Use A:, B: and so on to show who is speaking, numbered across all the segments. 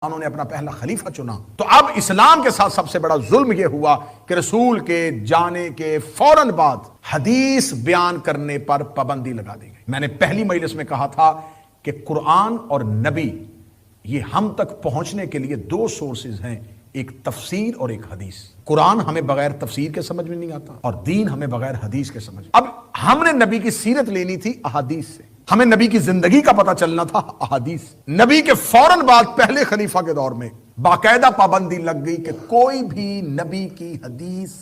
A: انہوں نے اپنا پہلا خلیفہ چنا. تو اب اسلام کے ساتھ سب سے بڑا ظلم یہ ہوا کہ رسول کے جانے کے فوراً بعد حدیث بیان کرنے پر پابندی لگا دی گئی. میں نے پہلی مجلس میں کہا تھا کہ قرآن اور نبی یہ ہم تک پہنچنے کے لیے دو سورسز ہیں، ایک تفسیر اور ایک حدیث. قرآن ہمیں بغیر تفسیر کے سمجھ میں نہیں آتا اور دین ہمیں بغیر حدیث کے سمجھ. اب ہم نے نبی کی سیرت لینی تھی احادیث سے، ہمیں نبی کی زندگی کا پتہ چلنا تھا احادیث. نبی کے فوراً بعد پہلے خلیفہ کے دور میں باقاعدہ پابندی لگ گئی کہ کوئی بھی نبی کی حدیث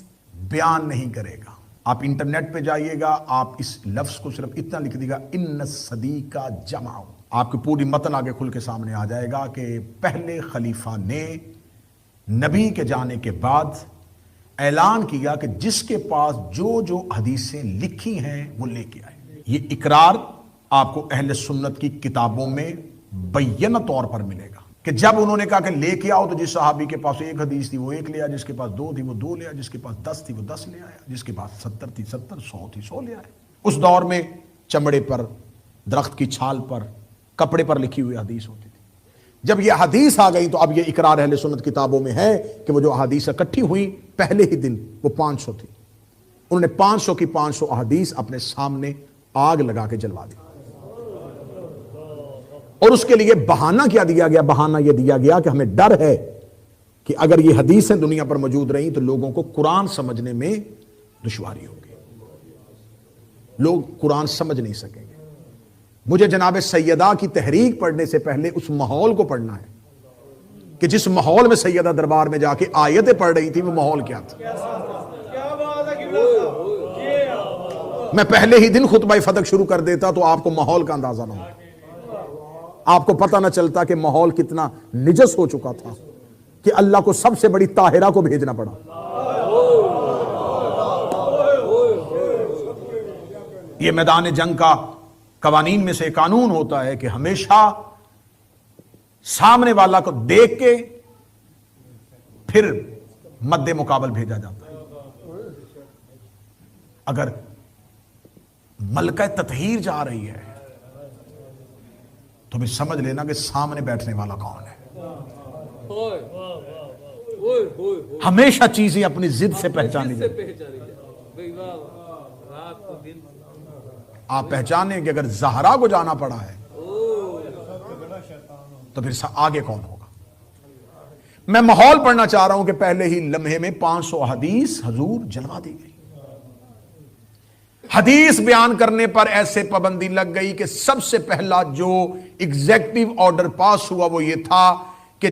A: بیان نہیں کرے گا. آپ انٹرنیٹ پہ جائیے گا، آپ اس لفظ کو صرف اتنا لکھ دیے گا، ان الصدیقہ جمع، آپ کی پوری متن آگے کھل کے سامنے آ جائے گا کہ پہلے خلیفہ نے نبی کے جانے کے بعد اعلان کیا کہ جس کے پاس جو حدیثیں لکھی ہیں وہ لے کے آئے. یہ اقرار آپ کو اہل سنت کی کتابوں میں بینہ طور پر ملے گا کہ جب انہوں نے کہا کہ لے کے آؤ تو جس صحابی کے پاس ایک حدیث تھی وہ ایک لے آیا، جس کے پاس 2 تھی وہ 2 لے آیا، جس کے پاس 10 تھی وہ 10 لے آیا، جس کے پاس 70 تھی 70، 100 تھی 100 لے آیا. اس دور میں چمڑے پر، درخت کی چھال پر، کپڑے پر لکھی ہوئی حدیث ہوتی تھی. جب یہ حدیث آ گئی تو اب یہ اقرار اہل سنت کتابوں میں ہے کہ وہ جو احادیث اکٹھی ہوئی پہلے ہی دن وہ 500 تھی. انہوں نے 500 کی 500 احادیث اپنے سامنے آگ لگا کے جلوا دی. اور اس کے لیے بہانہ کیا دیا گیا؟ بہانہ یہ دیا گیا کہ ہمیں ڈر ہے کہ اگر یہ حدیثیں دنیا پر موجود رہیں تو لوگوں کو قرآن سمجھنے میں دشواری ہوگی، لوگ قرآن سمجھ نہیں سکیں گے. مجھے جناب سیدہ کی تحریک پڑھنے سے پہلے اس ماحول کو پڑھنا ہے کہ جس ماحول میں سیدہ دربار میں جا کے آیتیں پڑھ رہی تھی وہ ماحول کیا تھا. میں پہلے ہی دن خطبہ فتح شروع کر دیتا تو آپ کو ماحول کا اندازہ نہ ہوتا، آپ کو پتہ نہ چلتا کہ ماحول کتنا نجس ہو چکا تھا کہ اللہ کو سب سے بڑی طاہرہ کو بھیجنا پڑا. یہ میدان جنگ کا قوانین میں سے قانون ہوتا ہے کہ ہمیشہ سامنے والا کو دیکھ کے پھر مد مقابل بھیجا جاتا ہے. اگر ملکہ تطہیر جا رہی ہے تو بھی سمجھ لینا کہ سامنے بیٹھنے والا کون ہے. ہمیشہ چیزیں اپنی ضد سے پہچانی جائیں. آپ پہچانیں کہ اگر زہرا کو جانا پڑا ہے تو پھر آگے کون ہوگا. میں ماحول پڑھنا چاہ رہا ہوں کہ پہلے ہی لمحے میں 500 حدیث حضور جلوا دی گئی. حدیث بیان کرنے پر ایسے پابندی لگ گئی کہ سب سے پہلا جو ایگزیکٹو آرڈر پاس ہوا وہ یہ تھا